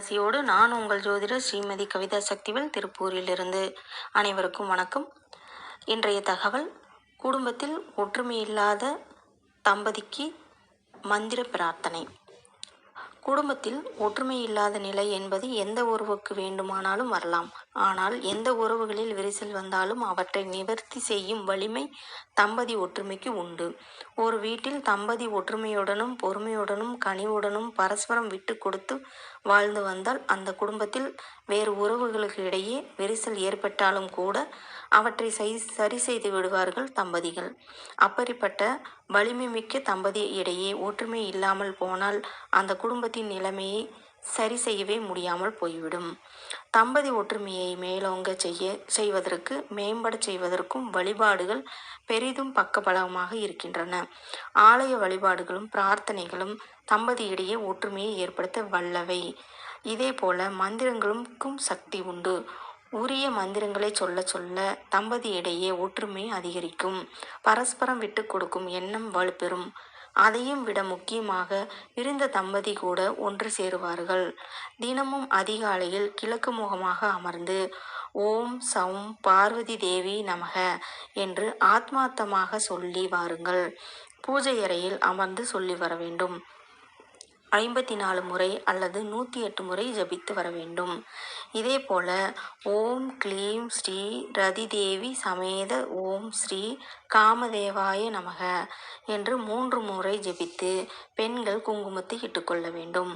ஆசியோடு நான் உங்கள் ஜோதிடர் ஸ்ரீமதி கவிதா சக்திவேல், திருப்பூரிலிருந்து. அனைவருக்கும் வணக்கம். இன்றைய தகவல்: குடும்பத்தில் ஒற்றுமை இல்லாத தம்பதிக்கு மந்திர பிரார்த்தனை. குடும்பத்தில் ஒற்றுமை இல்லாத நிலை என்பது எந்த உறவுக்கு வேண்டுமானாலும் வரலாம். ஆனால் எந்த உறவுகளில் விரிசல் வந்தாலும் அவற்றை நிவர்த்தி செய்யும் வலிமை தம்பதி ஒற்றுமைக்கு உண்டு. ஒரு வீட்டில் தம்பதி ஒற்றுமையுடனும் பொறுமையுடனும் கனிவுடனும் பரஸ்பரம் விட்டு கொடுத்து வாழ்ந்து வந்தால் அந்த குடும்பத்தில் வேறு உறவுகளுக்கு இடையே விரிசல் ஏற்பட்டாலும் கூட அவற்றை சரி செய்து விடுவார்கள் தம்பதிகள். அப்படிப்பட்ட வலிமை மிக்க தம்பதி இடையே ஒற்றுமை இல்லாமல் போனால் அந்த குடும்பத்தின் நிலைமையை சரி செய்யவே முடியாமல் போய்விடும். தம்பதி ஒற்றுமையை மேலோங்க செய்வதற்கு மேம்பட செய்வதற்கும் வழிபாடுகள் பெரிதும் பக்கபலமாக இருக்கின்றன. ஆலய வழிபாடுகளும் பிரார்த்தனைகளும் தம்பதியிடையே ஒற்றுமையை ஏற்படுத்த வல்லவை. இதே போல மந்திரங்களுக்கும் சக்தி உண்டு. உரிய மந்திரங்களை சொல்ல சொல்ல தம்பதியிடையே ஒற்றுமை அதிகரிக்கும். பரஸ்பரம் விட்டு கொடுக்கும் எண்ணம் வலுப்பெறும். அதையும் விட முக்கியமாக பிரிந்த தம்பதி கூட ஒன்று சேருவார்கள். தினமும் அதிகாலையில் கிழக்கு முகமாக அமர்ந்து ஓம் சௌம் பார்வதி தேவி நமக என்று ஆத்மார்த்தமாக சொல்லி வாருங்கள். பூஜை அறையில் அமர்ந்து சொல்லி வர வேண்டும். 54 முறை அல்லது 108 முறை ஜபித்து வர வேண்டும். இதே போல ஓம் க்ளீம் ஸ்ரீ ரதி தேவி சமேத ஓம் ஸ்ரீ காமதேவாய நமக என்று 3 முறை ஜபித்து பெண்கள் குங்குமத்தை இட்டுக்கொள்ள வேண்டும்.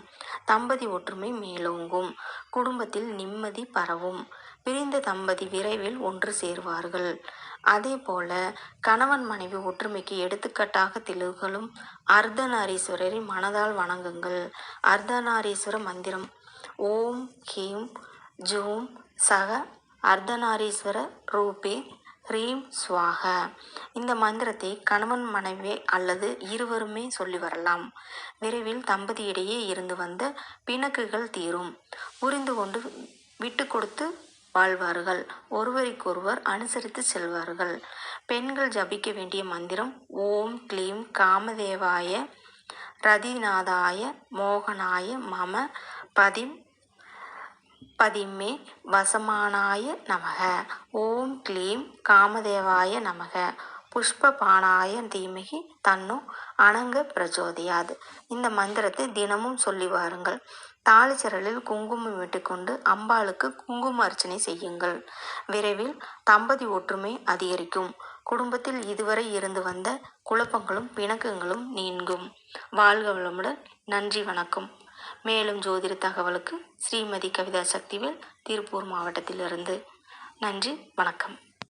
தம்பதி ஒற்றுமை மேலோங்கும். குடும்பத்தில் நிம்மதி பரவும். பிரிந்த தம்பதி விரைவில் ஒன்று சேருவார்கள். அதே போல கணவன் மனைவி ஒற்றுமைக்கு எடுத்துக்காட்டாக திகழும் அர்த்தநாரீஸ்வரரை மனதால் வணங்குங்கள். அர்த்தநாரீஸ்வர மந்திரம்: ஓம் ஹீம் ஜூம் சக அர்த்தநாரீஸ்வர ரூபே ஹ்ரீம் ஸ்வாக. இந்த மந்திரத்தை கணவன் மனைவி அல்லது இருவருமே சொல்லி வரலாம். விரைவில் தம்பதியிடையே இருந்து வந்த பிணக்குகள் தீரும். புரிந்து கொண்டு விட்டு கொடுத்து வாழ்வார்கள். ஒருவருக்கொருவர் அனுசரித்து செல்வார்கள். பெண்கள் ஜபிக்க வேண்டிய மந்திரம்: ஓம் க்ளீம் காமதேவாய ரதிநாதாய மோகனாய மம பதிமே வசமானாய நமக. ஓம் க்ளீம் காமதேவாய நமக. புஷ்பபானாய தீமகி தன்னோ அனங்க பிரச்சோதயாத். இந்த மந்திரத்தை தினமும் சொல்லி வாருங்கள். தாலிச்சரலில் குங்குமம் விட்டுக்கொண்டு அம்பாளுக்கு குங்கும அர்ச்சனை செய்யுங்கள். விரைவில் தம்பதி ஒற்றுமை அதிகரிக்கும். குடும்பத்தில் இதுவரை இருந்து வந்த குழப்பங்களும் பிணக்குகளும் நீங்கும். வாழ்க வளமுடன். நன்றி, வணக்கம். மேலும் ஜோதிட தகவலுக்கு ஸ்ரீமதி கவிதா சக்திவேல், திருப்பூர் மாவட்டத்திலிருந்து. நன்றி, வணக்கம்.